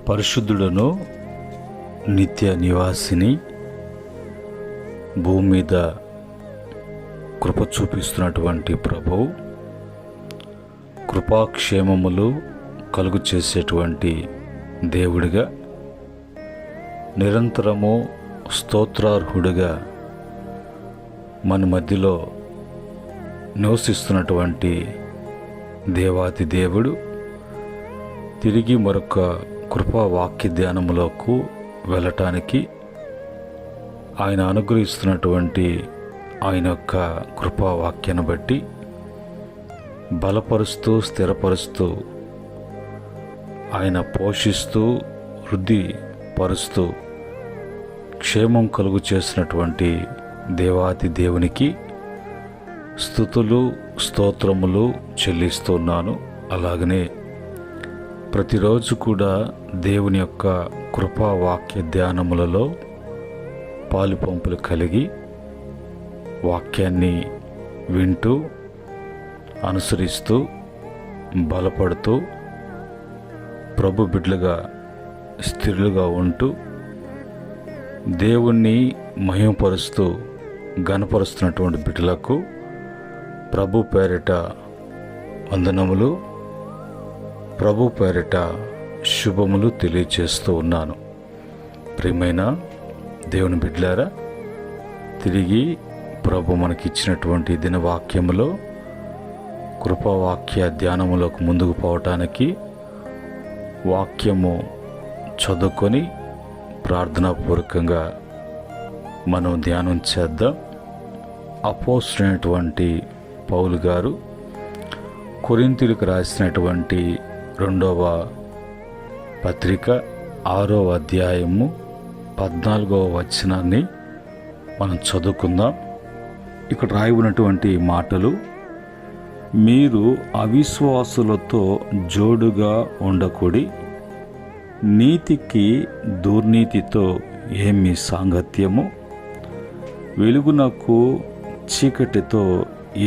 పరిశుద్ధుడను నిత్య నివాసిని, భూమి మీద కృప చూపిస్తున్నటువంటి ప్రభువు, కృపాక్షేమములు కలుగు చేసేటువంటి దేవుడిగా, నిరంతరము స్తోత్రార్హుడిగా మన మధ్యలో నివసిస్తున్నటువంటి దేవాతి దేవుడు తిరిగి మరొక కృపా వాక్య ధ్యానములకు వెళ్ళటానికి ఆయన అనుగ్రహిస్తున్నటువంటి ఆయన యొక్క కృపా వాక్యాన్ని బట్టి బలపరుస్తూ స్థిరపరుస్తూ ఆయన పోషిస్తూ వృద్ధి పరుస్తూ క్షేమం కలుగు చేసినటువంటి దేవాతి దేవునికి స్తుతులు స్తోత్రములు చెల్లిస్తున్నాను. అలాగనే ప్రతిరోజు కూడా దేవుని యొక్క కృపా వాక్య ధ్యానములలో పాలుపంపులు కలిగి వాక్యాన్ని వింటూ అనుసరిస్తూ బలపడుతూ ప్రభు బిడ్డలుగా స్థిరులుగా ఉంటూ దేవుణ్ణి మహిమపరుస్తూ ఘనపరుస్తున్నటువంటి బిడ్డలకు ప్రభు పేరిట వందనములు, ప్రభు పేరిట శుభములు తెలియజేస్తూ ఉన్నాను. ప్రియమైన దేవుని బిడ్డలారా, తిరిగి ప్రభు మనకిచ్చినటువంటి దినవాక్యములో కృపావాక్య ధ్యానములకు ముందుకు పోవటానికి వాక్యము చదువుకొని ప్రార్థనాపూర్వకంగా మనం ధ్యానం చేద్దాం. అపోస్తలుడైనటువంటి పౌలు గారు కొరింథీయులకు రాసినటువంటి 2వ పత్రిక 6వ అధ్యాయము 14వ వచనాన్ని మనం చదువుకుందాం. ఇక్కడ రాయబడినటువంటి మాటలు: మీరు అవిశ్వాసులతో జోడుగా ఉండకూడి, నీతికి దుర్నీతితో ఏమి సాంగత్యము, వెలుగునకు చీకటితో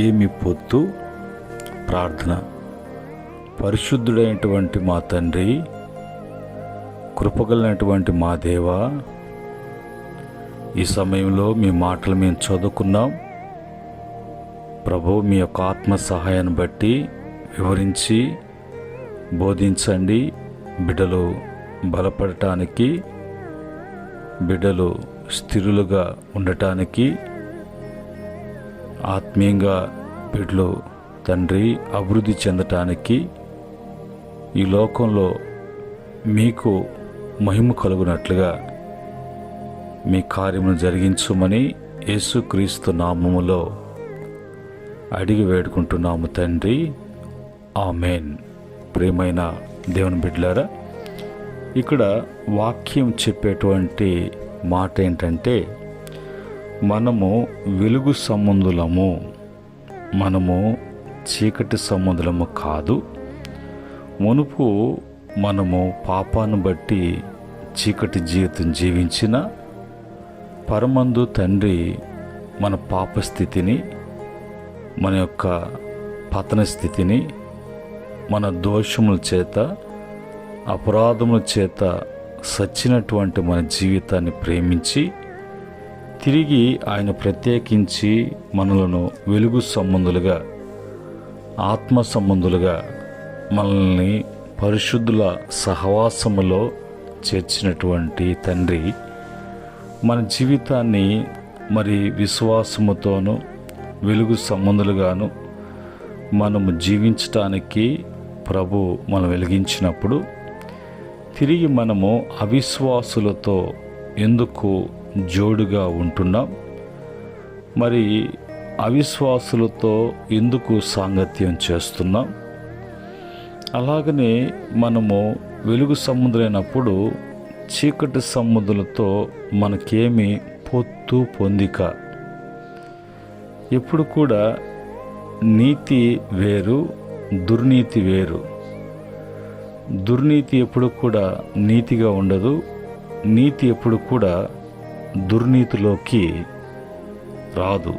ఏమి పొత్తు. ప్రార్థన. పరిశుద్ధుడైనటువంటి మా తండ్రి, కృపగలైనటువంటి మా దేవా, ఈ సమయంలో మీ మాటలు మేము చదువుకున్నాం ప్రభు. మీ యొక్క ఆత్మ సహాయాన్ని బట్టి వివరించి బోధించండి. బిడ్డలు బలపడటానికి, బిడ్డలు స్థిరులుగా ఉండటానికి, ఆత్మీయంగా బిడ్డలు తండ్రి అభివృద్ధి చెందటానికి, ఈ లోకంలో మీకు మహిమ కలుగునట్లుగా మీ కార్యమును జరిగించుమని యేసుక్రీస్తు నామములో అడిగి వేడుకుంటున్నాము తండ్రి, ఆమేన్. ప్రియమైన దేవుని బిడ్డలారా, ఇక్కడ వాక్యం చెప్పేటువంటి మాట ఏంటంటే, మనము వెలుగు సంబంధులము, మనము చీకటి సంబంధులము కాదు. మునుపు మనము పాపాన్ని బట్టి చీకటి జీవితం జీవించిన పరమందు తండ్రి మన పాప స్థితిని, మన యొక్క పతన స్థితిని, మన దోషముల చేత అపరాధముల చేత సచ్చినటువంటి మన జీవితాన్ని ప్రేమించి తిరిగి ఆయన ప్రత్యేకించి మనలను వెలుగు సంబంధులుగా, ఆత్మ సంబంధులుగా, మనల్ని పరిశుద్ధుల సహవాసములో చేర్చినటువంటి తండ్రి మన జీవితాన్ని మరి విశ్వాసముతోనూ వెలుగు సంబంధులుగాను మనము జీవించటానికి ప్రభు మనం వెలిగించినప్పుడు, తిరిగి మనము అవిశ్వాసులతో ఎందుకు జోడుగా ఉంటున్నాం, మరి అవిశ్వాసులతో ఎందుకు సాంగత్యం చేస్తున్నాం, అలాగనే మనము వెలుగు సంబంధులైనప్పుడు చీకటి సంబంధులతో మనకేమి పొత్తు పొందిక. ఎప్పుడు కూడా నీతి వేరు, దుర్నీతి వేరు. దుర్నీతి ఎప్పుడు కూడా నీతిగా ఉండదు, నీతి ఎప్పుడు కూడా దుర్నీతిలోకి రాదు.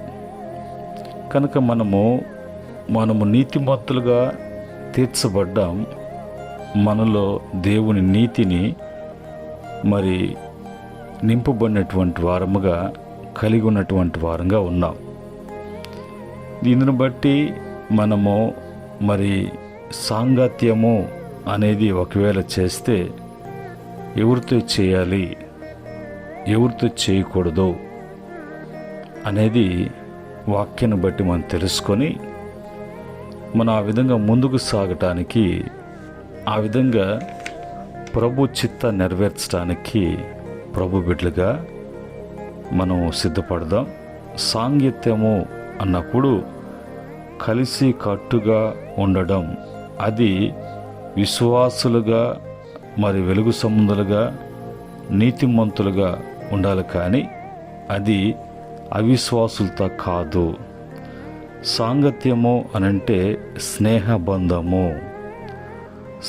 కనుక మనము నీతిమంతులుగా తీర్చబడ్డాం. మనలో దేవుని నీతిని మరి నింపబడినటువంటి వారముగా కలిగి ఉన్నటువంటి వారంగా ఉన్నాం. దీనిని బట్టి మనము మరి సాంగత్యము అనేది ఒకవేళ చేస్తే ఎవరితో చేయాలి, ఎవరితో చేయకూడదు అనేది వాక్యాన్ని బట్టి మనం తెలుసుకొని మనం ఆ విధంగా ముందుకు సాగటానికి, ఆ విధంగా ప్రభు చిత్త నెరవేర్చడానికి ప్రభు బిడ్డలుగా మనం సిద్ధపడదాం. సాంగత్యము అన్నప్పుడు కలిసి కట్టుగా ఉండడం, అది విశ్వాసులుగా మరి వెలుగు సంబంధులుగా నీతిమంతులుగా ఉండాలి, కానీ అది అవిశ్వాసులతో కాదు. సాంగత్యము అనంటే స్నేహబంధము,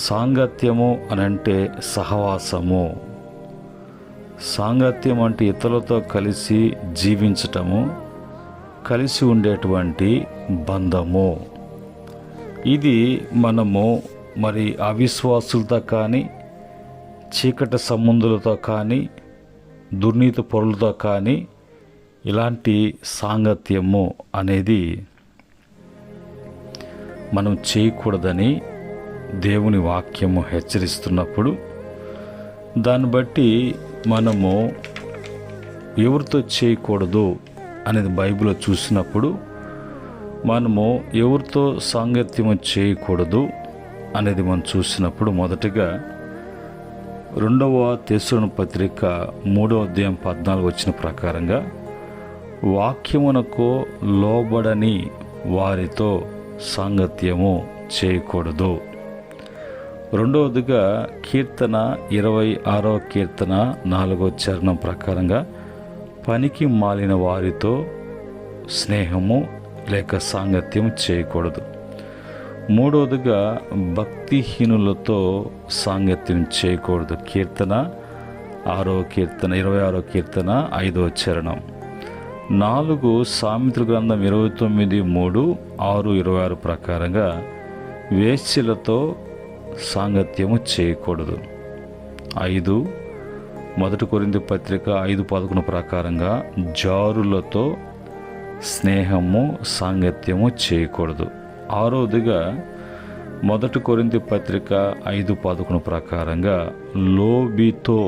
సాంగత్యము అనంటే సహవాసము, సాంగత్యం అంటే ఇతరులతో కలిసి జీవించటము, కలిసి ఉండేటువంటి బంధము. ఇది మనము మరి అవిశ్వాసులతో కానీ, చీకటి సంబంధులతో కానీ, దుర్నీతి పరులతో కానీ ఇలాంటి సాంగత్యము అనేది మనం చేయకూడదని దేవుని వాక్యము హెచ్చరిస్తున్నప్పుడు, దాన్ని బట్టి మనము ఎవరితో చేయకూడదు అనేది బైబిల్లో చూసినప్పుడు, మనము ఎవరితో సాంగత్యము చేయకూడదు అనేది మనం చూసినప్పుడు, మొదటిగా 2వ తెస్సలోనికీ పత్రిక 3వ అధ్యాయం 14 వచ్చిన ప్రకారంగా, వాక్యమునకు లోబడని వారితో సాంగత్యము చేయకూడదు. రెండవదిగా కీర్తన 26వ కీర్తన 4వ చరణం ప్రకారంగా, పనికి మాలిన వారితో స్నేహము లేక సాంగత్యం చేయకూడదు. మూడవదిగా భక్తిహీనులతో సాంగత్యం చేయకూడదు. కీర్తన 26వ కీర్తన 5వ చరణం. 4 సామెతల గ్రంథం 29:3, 6:26 ప్రకారంగా వేశ్యలతో సాంగత్యము చేయకూడదు. 5 1 కొరింథీ పత్రిక 5:11 ప్రకారంగా జారులతో స్నేహము సాంగత్యము చేయకూడదు. 6వదిగా 1 కొరింథీ పత్రిక 5:11 ప్రకారంగా లోబితో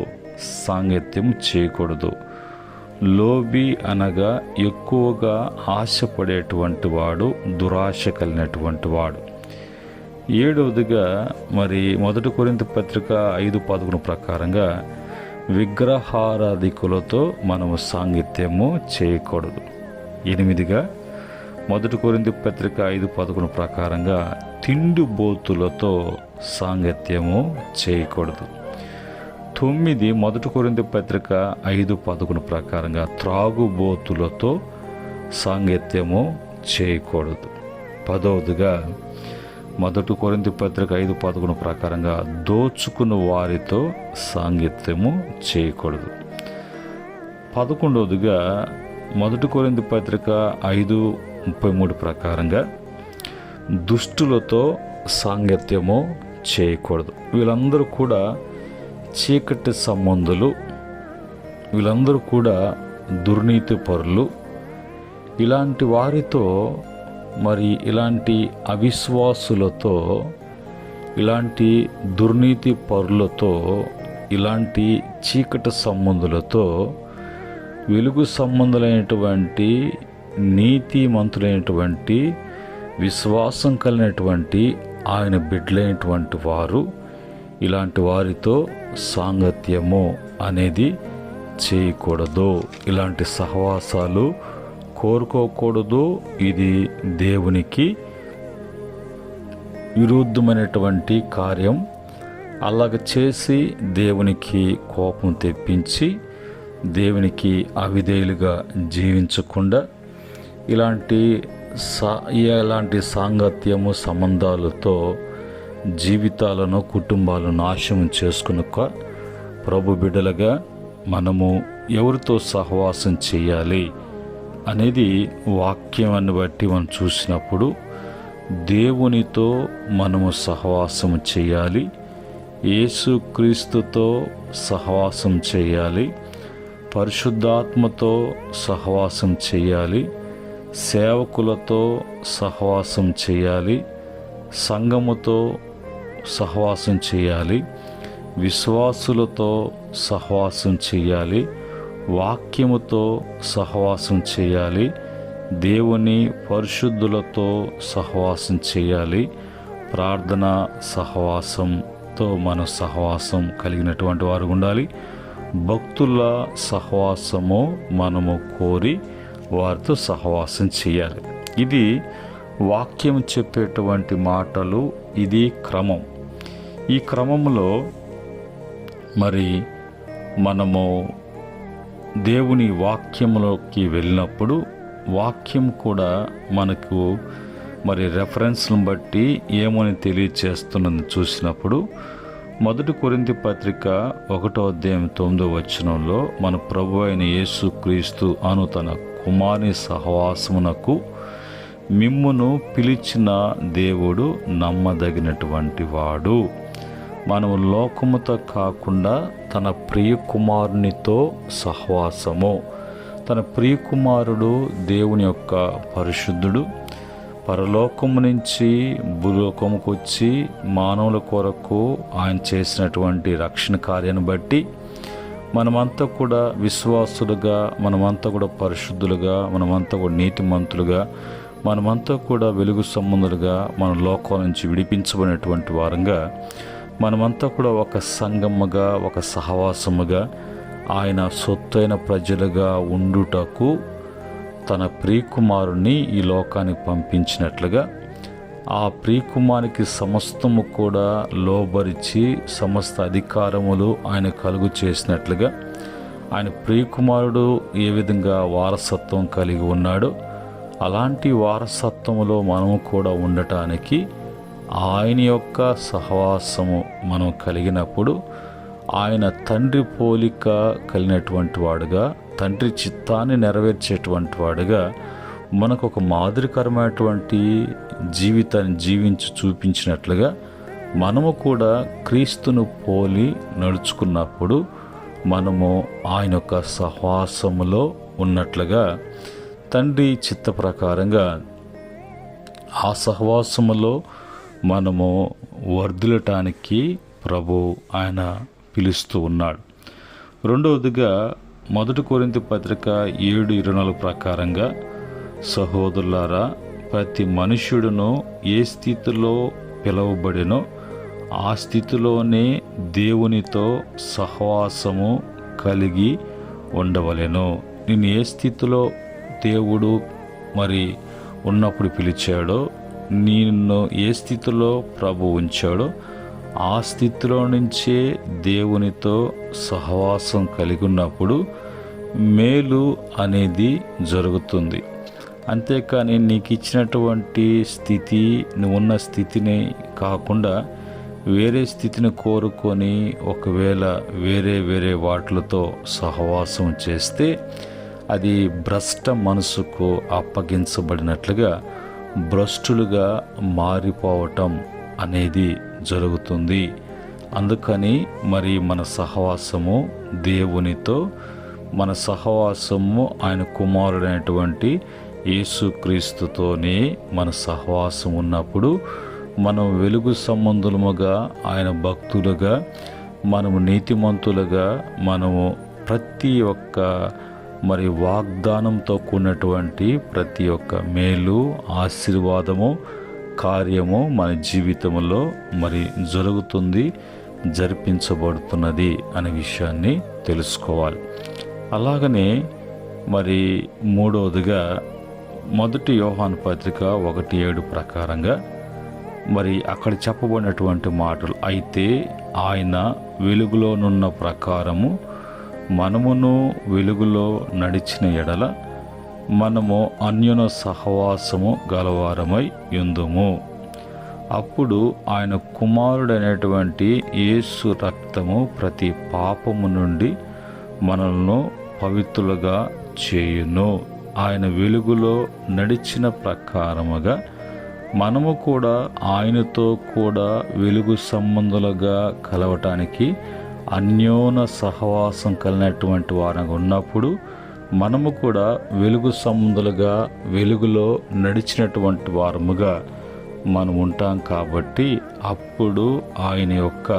సాంగత్యం చేయకూడదు. లోబి అనగా ఎక్కువగా ఆశపడేటువంటి వాడు, దురాశ కలిగినటువంటి వాడు. 7వదిగా మరి 1 కొరింథీ పత్రిక 5:11 ప్రకారంగా విగ్రహారాధికులతో మనము సాంగత్యము చేయకూడదు. 8గా 1 కొరింథీ పత్రిక 5:11 ప్రకారంగా తిండిబోతులతో సాంగత్యము చేయకూడదు. 9 1 కొరింథీ పత్రిక 5:11 ప్రకారంగా త్రాగుబోతులతో సాంగత్యము చేయకూడదు. 10వదిగా 1 కొరింథీ పత్రిక 5:11 ప్రకారంగా దోచుకున్న వారితో సాంగత్యము చేయకూడదు. 11వదిగా 1 కొరింథీ పత్రిక 5:33 ప్రకారంగా దుష్టులతో సాంగత్యము చేయకూడదు. వీళ్ళందరూ కూడా చీకటి సంబంధులు, వీళ్ళందరూ కూడా దుర్నీతి పరులు. ఇలాంటి వారితో మరి ఇలాంటి అవిశ్వాసులతో, ఇలాంటి దుర్నీతి పరులతో, ఇలాంటి చీకటి సంబంధులతో వెలుగు సంబంధులైనటువంటి నీతిమంతులైనటువంటి విశ్వాసం కలిగినటువంటి ఆయన బిడ్డలైనటువంటి వారు ఇలాంటి వారితో సాంగత్యము అనేది చేయకూడదు. ఇలాంటి సహవాసాలు కోరుకోకూడదు. ఇది దేవునికి విరుద్ధమైనటువంటి కార్యం. అలాగ చేసి దేవునికి కోపం తెప్పించి దేవునికి అవిధేయులుగా జీవించకుండా ఇలాంటి సాంగత్యము సంబంధాలతో జీవితాలను, కుటుంబాలను నాశనం చేసుకునక ప్రభు బిడ్డలుగా మనము ఎవరితో సహవాసం చేయాలి అనేది వాక్యాన్ని బట్టి మనం చూసినప్పుడు, దేవునితో మనము సహవాసం చేయాలి. యేసుక్రీస్తుతో సహవాసం చేయాలి, పరిశుద్ధాత్మతో సహవాసం చేయాలి, సేవకులతో సహవాసం చేయాలి, సంఘముతో సహవాసం చేయాలి, విశ్వాసులతో సహవాసం చేయాలి, వాక్యముతో సహవాసం చేయాలి, దేవుని పరిశుద్ధులతో సహవాసం చేయాలి, ప్రార్థన సహవాసంతో మనం సహవాసం కలిగినటువంటి వారు ఉండాలి, భక్తుల సహవాసము మనము కోరి వారితో సహవాసం చేయాలి. ఇది వాక్యం చెప్పేటువంటి మాటలు, ఇది క్రమం. ఈ క్రమంలో మరి మనము దేవుని వాక్యంలోకి వెళ్ళినప్పుడు వాక్యం కూడా మనకు మరి రెఫరెన్స్ను బట్టి ఏమని తెలియచేస్తున్నది చూసినప్పుడు 1 కొరింథీ పత్రిక 1:9 మన ప్రభు అయిన యేసుక్రీస్తు అను తన కుమారుని సహవాసమునకు మిమ్మును పిలిచిన దేవుడు నమ్మదగినటువంటి వాడు. మనము లోకముతో కాకుండా తన ప్రియ కుమారునితో సహవాసము. తన ప్రియ కుమారుడు దేవుని యొక్క పరిశుద్ధుడు, పరలోకము నుంచి భూలోకముకు వచ్చి మానవుల కొరకు ఆయన చేసినటువంటి రక్షణ కార్యాన్ని బట్టి మనమంతా కూడా విశ్వాసులుగా, మనమంతా కూడా పరిశుద్ధులుగా, మనమంతా కూడా నీతిమంతులుగా, మనమంతా కూడా వెలుగు సంబంధులుగా, మన లోకం నుంచి విడిపించబడినటువంటి వారంగా, మనమంతా కూడా ఒక సంఘముగా, ఒక సహవాసముగా, ఆయన సొత్తైన ప్రజలుగా ఉండుటకు తన ప్రియకుమారుని ఈ లోకానికి పంపించినట్లుగా, ఆ ప్రియకుమారునికి సమస్తము కూడా లోబరిచి సమస్త అధికారములు ఆయన కలుగు చేసినట్లుగా, ఆయన ప్రియకుమారుడు ఏ విధంగా వారసత్వం కలిగి ఉన్నాడో అలాంటి వారసత్వములో మనము కూడా ఉండటానికి ఆయన యొక్క సహవాసము మనం కలిగినప్పుడు ఆయన తండ్రి పోలిక కలిగినటువంటి వాడుగా, తండ్రి చిత్తాన్ని నెరవేర్చేటువంటి వాడుగా మనకు ఒక మాదిరికరమైనటువంటి జీవితాన్ని జీవించి చూపించినట్లుగా మనము కూడా క్రీస్తును పోలి నడుచుకున్నప్పుడు మనము ఆయన యొక్క సహవాసములో ఉన్నట్లుగా తండ్రి చిత్త ప్రకారంగా ఆ సహవాసములో మనము వర్ధిల్లటానికి ప్రభు ఆయన పిలుస్తూ ఉన్నాడు. రెండవదిగా 1 కొరింథీ పత్రిక 7:24 ప్రకారంగా, సహోదరులారా, ప్రతి మనుష్యుడును ఏ స్థితిలో పిలువబడినో ఆ స్థితిలోనే దేవునితో సహవాసము కలిగి ఉండవలెను. నేను ఏ స్థితిలో దేవుడు మరి ఉన్నప్పుడు పిలిచాడో, నిన్ను ఏ స్థితిలో ప్రభు ఉంచాడో ఆ స్థితిలో నుంచే దేవునితో సహవాసం కలిగి ఉన్నప్పుడు మేలు అనేది జరుగుతుంది. అంతేకాని నీకు ఇచ్చినటువంటి స్థితి, నువ్వు ఉన్న స్థితిని కాకుండా వేరే స్థితిని కోరుకొని ఒకవేళ వేరే వాటిలతో సహవాసం చేస్తే అది భ్రష్ట మనసుకు అప్పగించబడినట్లుగా భ్రష్టులుగా మారిపోవటం అనేది జరుగుతుంది. అందుకని మరి మన సహవాసము దేవునితో, మన సహవాసము ఆయన కుమారుడైనటువంటి యేసుక్రీస్తుతోనే మన సహవాసం ఉన్నప్పుడు మనం వెలుగు సంబంధులముగా, ఆయన భక్తులుగా, మనము నీతిమంతులుగా, మనము ప్రతి ఒక్క మరి వాగ్దానంతో కూడినటువంటి ప్రతి ఒక్క మేలు, ఆశీర్వాదము, కార్యము మన జీవితంలో మరి జరుగుతుంది, జరిపించబడుతున్నది అనే విషయాన్ని తెలుసుకోవాలి. అలాగనే మరి మూడవదిగా 1 యోహాను పత్రిక 1:7 ప్రకారంగా మరి అక్కడ చెప్పబడినటువంటి మాటలు, అయితే ఆయన వెలుగులోనున్న ప్రకారము మనమును వెలుగులో నడిచిన ఎడల మనము అన్యోన్య సహవాసము గలవారమై యుందుము. అప్పుడు ఆయన కుమారుడైనటువంటి యేసు రక్తము ప్రతి పాపము నుండి మనల్ని పవిత్రులుగా చేయును. ఆయన వెలుగులో నడిచిన ప్రకారముగా మనము కూడా ఆయనతో కూడా వెలుగు సంబంధులుగా కలవటానికి అన్యోన సహవాసం కలిగినటువంటి వారంగా ఉన్నప్పుడు మనము కూడా వెలుగు సంబంధులుగా వెలుగులో నడిచినటువంటి వారముగా మనం ఉంటాం. కాబట్టి అప్పుడు ఆయన యొక్క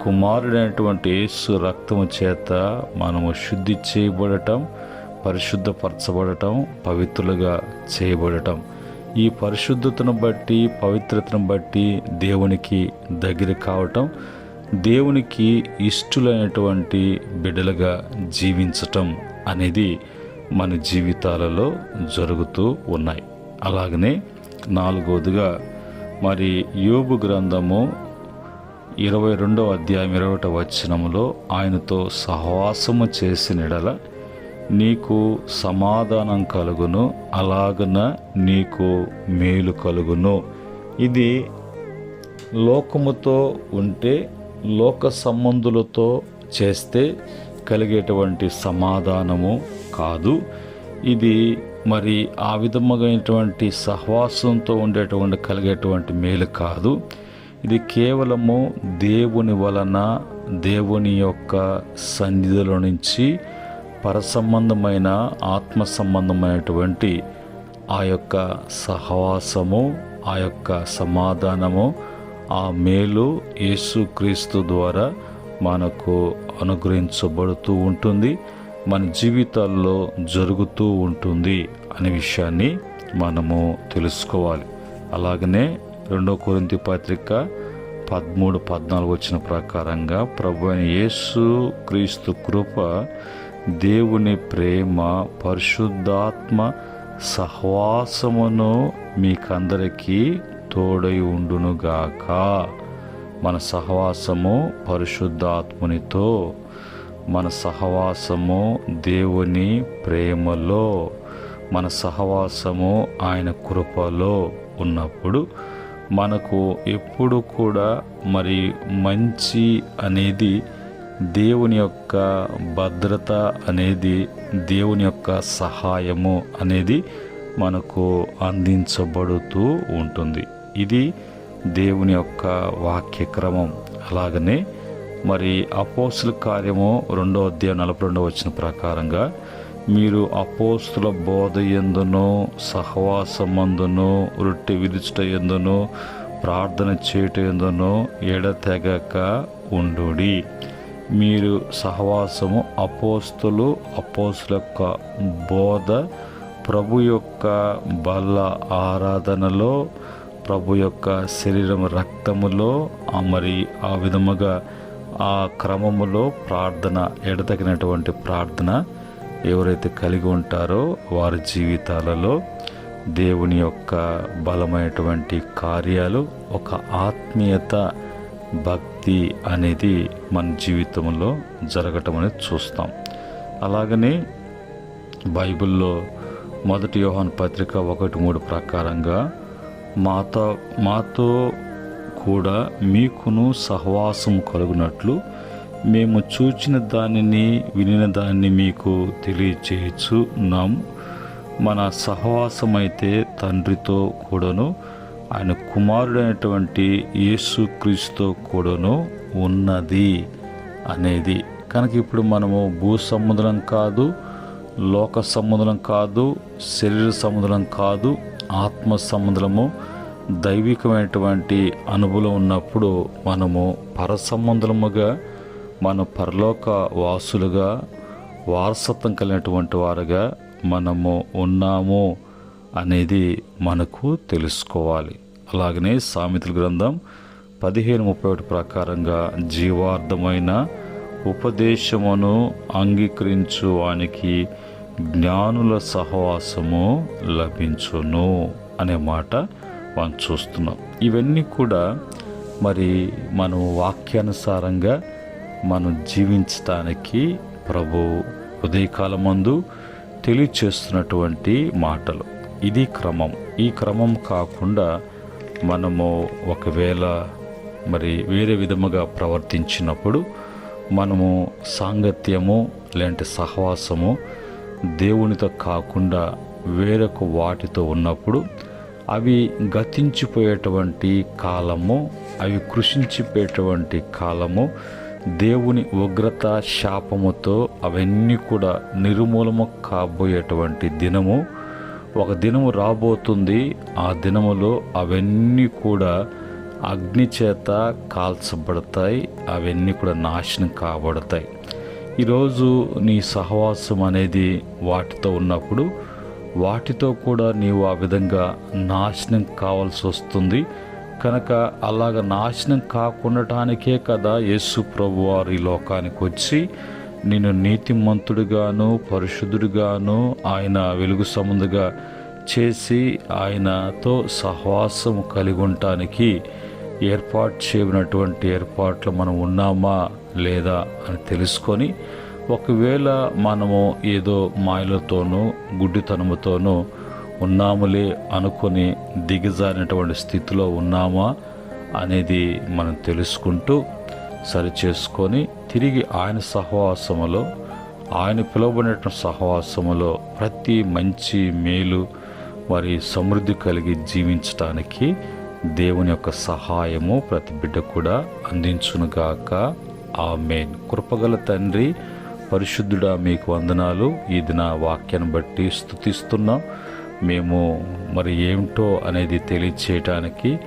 కుమారుడైనటువంటి యేసు రక్తము చేత మనము శుద్ధి చేయబడటం, పరిశుద్ధపరచబడటం, పవిత్రులుగా చేయబడటం. ఈ పరిశుద్ధతను బట్టి, పవిత్రతను బట్టి దేవునికి దగ్గర కావటం, దేవునికి ఇష్టలైనటువంటి బిడ్డలుగా జీవించటం అనేది మన జీవితాలలో జరుగుతూ ఉన్నాయి. అలాగనే నాలుగవదిగా మరి యోబు గ్రంథము 22వ అధ్యాయం 21వ వచనములో ఆయనతో సహవాసము చేసిన ఎడల నీకు సమాధానం కలుగును, అలాగన నీకు మేలు కలుగును. ఇది లోకముతో ఉంటే, లోక సంబంధులతో చేస్తే కలిగేటువంటి సమాధానము కాదు. ఇది మరి ఆ విధమైనటువంటి సహవాసంతో ఉండేటువంటి కలిగేటువంటి మేలు కాదు. ఇది కేవలము దేవుని వలన, దేవుని యొక్క సన్నిధిలో నుంచి పరసంబంధమైన, ఆత్మ సంబంధమైనటువంటి ఆ యొక్క సహవాసము, ఆ యొక్క సమాధానము, ఆ మేలు యేసుక్రీస్తు ద్వారా మనకు అనుగ్రహించబడుతూ ఉంటుంది, మన జీవితాల్లో జరుగుతూ ఉంటుంది అనే విషయాన్ని మనము తెలుసుకోవాలి. అలాగనే 2 కొరింథీ పత్రిక 13-14 వచ్చిన ప్రకారంగా ప్రభు అయిన యేసు క్రీస్తు కృప, దేవుని ప్రేమ, పరిశుద్ధాత్మ సహవాసమును మీకందరికీ తోడై ఉండునుగాక. మన సహవాసము పరిశుద్ధాత్మునితో, మన సహవాసము దేవుని ప్రేమలో, మన సహవాసము ఆయన కృపలో ఉన్నప్పుడు మనకు ఎప్పుడు కూడా మరి మంచి అనేది, దేవుని యొక్క భద్రత అనేది, దేవుని యొక్క సహాయము అనేది మనకు అందించబడుతూ ఉంటుంది. ఇది దేవుని యొక్క వాక్యక్రమం. అలాగనే మరి అపోస్తుల కార్యము 2వ అధ్యాయం 42వ వచనం ప్రకారంగా మీరు అపోస్తుల బోధ యందును, సహవాసమందును, రొట్టె విరుచుట యందును, ప్రార్థన చేయుట యందును ఎడతెగక ఉండుడి. మీరు సహవాసము అపోస్తుల యొక్క బోధ, ప్రభు యొక్క బల్ల ఆరాధనలో, ప్రభు యొక్క శరీరం రక్తములో, మరి ఆ విధముగా ఆ క్రమములో ప్రార్థన, ఎడతగినటువంటి ప్రార్థన ఎవరైతే కలిగి ఉంటారో వారి జీవితాలలో దేవుని యొక్క బలమైనటువంటి కార్యాలు, ఒక ఆత్మీయత, భక్తి అనేది మన జీవితంలో జరగటం అనేది చూస్తాం. అలాగనే బైబిల్లో 1 యోహాను పత్రిక 1:3 ప్రకారంగా మాతో కూడా మీకును సహవాసం కలుగునట్లు మేము చూచిన దానిని, వినిన దాన్ని మీకు తెలియచేయుచున్నాము. మన సహవాసం అయితే తండ్రితో కూడాను, ఆయన కుమారుడైనటువంటి యేసుక్రీస్తుతో కూడాను ఉన్నది అనేది. కనుక ఇప్పుడు మనము భూ సంబంధం కాదు, లోక సంబంధం కాదు, శరీర సంబంధం కాదు, ఆత్మ సంబంధము, దైవికమైనటువంటి అనుభవం ఉన్నప్పుడు మనము పరసంబంధముగా, మన పరలోక వాసులుగా, వారసత్వం కలిగినటువంటి వారుగా మనము ఉన్నాము అనేది మనకు తెలుసుకోవాలి. అలాగనే సామెతల గ్రంథం 15:31 ప్రకారంగా జీవార్థమైన ఉపదేశమును అంగీకరించు వానికి జ్ఞానుల సహవాసము లభించును అనే మాట మనం చూస్తున్నాం. ఇవన్నీ కూడా మరి మనం వాక్యానుసారంగా మనం జీవించటానికి ప్రభు ఉదయకాలమందు తెలియచేస్తున్నటువంటి మాటలు. ఇది క్రమం. ఈ క్రమం కాకుండా మనము ఒకవేళ మరి వేరే విధముగా ప్రవర్తించినప్పుడు, మనము సాంగత్యము లేదంటే సహవాసము దేవునితో కాకుండా వేరొక వాటితో ఉన్నప్పుడు అవి గతించిపోయేటువంటి కాలము, అవి కృషించిపోయేటువంటి కాలము, దేవుని ఉగ్రత శాపముతో అవన్నీ కూడా నిర్మూలము కాబోయేటువంటి దినము. ఒక దినము రాబోతుంది. ఆ దినములో అవన్నీ కూడా అగ్ని చేత కాల్చబడతాయి, అవన్నీ కూడా నాశనం కాబడతాయి. ఈరోజు నీ సహవాసం అనేది వాటితో ఉన్నప్పుడు వాటితో కూడా నీవు ఆ విధంగా నాశనం కావాల్సి వస్తుంది. కనుక అలాగ నాశనం కాకుండానికే కదా యేసు ప్రభు వారు ఈ లోకానికి వచ్చి నేను నీతిమంతుడిగాను పరిశుద్ధుడిగాను ఆయన వెలుగు సంబంధంగా చేసి ఆయనతో సహవాసం కలిగి ఉండటానికి ఏర్పాటు చేయబడినటువంటి ఏర్పాట్లు మనం ఉన్నామా లేదా అని తెలుసుకొని, ఒకవేళ మనము ఏదో మాయలతోనూ గుడ్డితనముతోనూ ఉన్నాములే అనుకొని దిగజారినటువంటి స్థితిలో ఉన్నామా అనేది మనం తెలుసుకుంటూ సరిచేసుకొని తిరిగి ఆయన సహవాసములో, ఆయన పిలువబడిన సహవాసములో ప్రతి మంచి మేలు మరి సమృద్ధి కలిగి జీవించటానికి దేవుని యొక్క సహాయము ప్రతి బిడ్డ కూడా అందించునుగాక. ఆమేన్. కృపగల తండ్రి, పరిశుద్ధుడా, మీకు వందనాలు. ఈ దిన వాక్యాన్ని బట్టి స్తుతిస్తున్నాం. మేము మరి ఏమిటో అనేది తెలియచేయటానికి,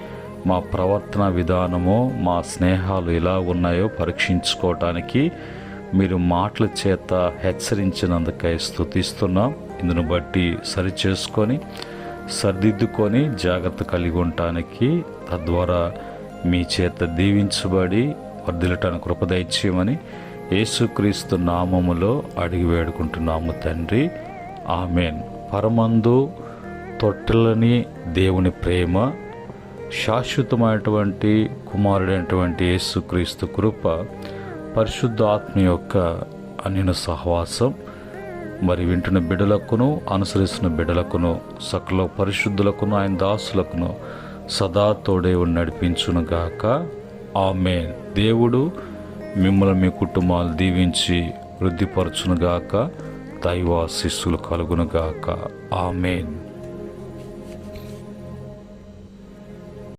మా ప్రవర్తన విధానము, మా స్నేహాలు ఎలా ఉన్నాయో పరీక్షించుకోవటానికి మీరు మాటల చేత హెచ్చరించినందుకై స్తుతిస్తున్నాం. ఇందును బట్టి సరిచేసుకొని సరిదిద్దుకొని జాగ్రత్త కలిగి ఉండటానికి, తద్వారా మీ చేత దీవించబడి వర్ధిల్లటానికి కృప దయచేయమని యేసుక్రీస్తు నామములో అడిగి వేడుకుంటున్నాము తండ్రి. ఆమేన్. పరమందు తొట్టెలని దేవుని ప్రేమ, శాశ్వతమైనటువంటి కుమారుడైనటువంటి యేసుక్రీస్తు కృప, పరిశుద్ధ ఆత్మ యొక్క అన్యున సహవాసం మరి వింటున్న బిడ్డలకును అనుసరిస్తున్న బిడ్డలకును సకల పరిశుద్ధులకును ఆయన దాసులకును సదా తోడే నడిపించునుగాక. ఆమేన్. దేవుడు మిమ్మల్ని మీ కుటుంబాలు దీవించి వృద్ధిపరచునుగాక. దైవ శిస్సులు కలుగునుగాక. ఆమేన్.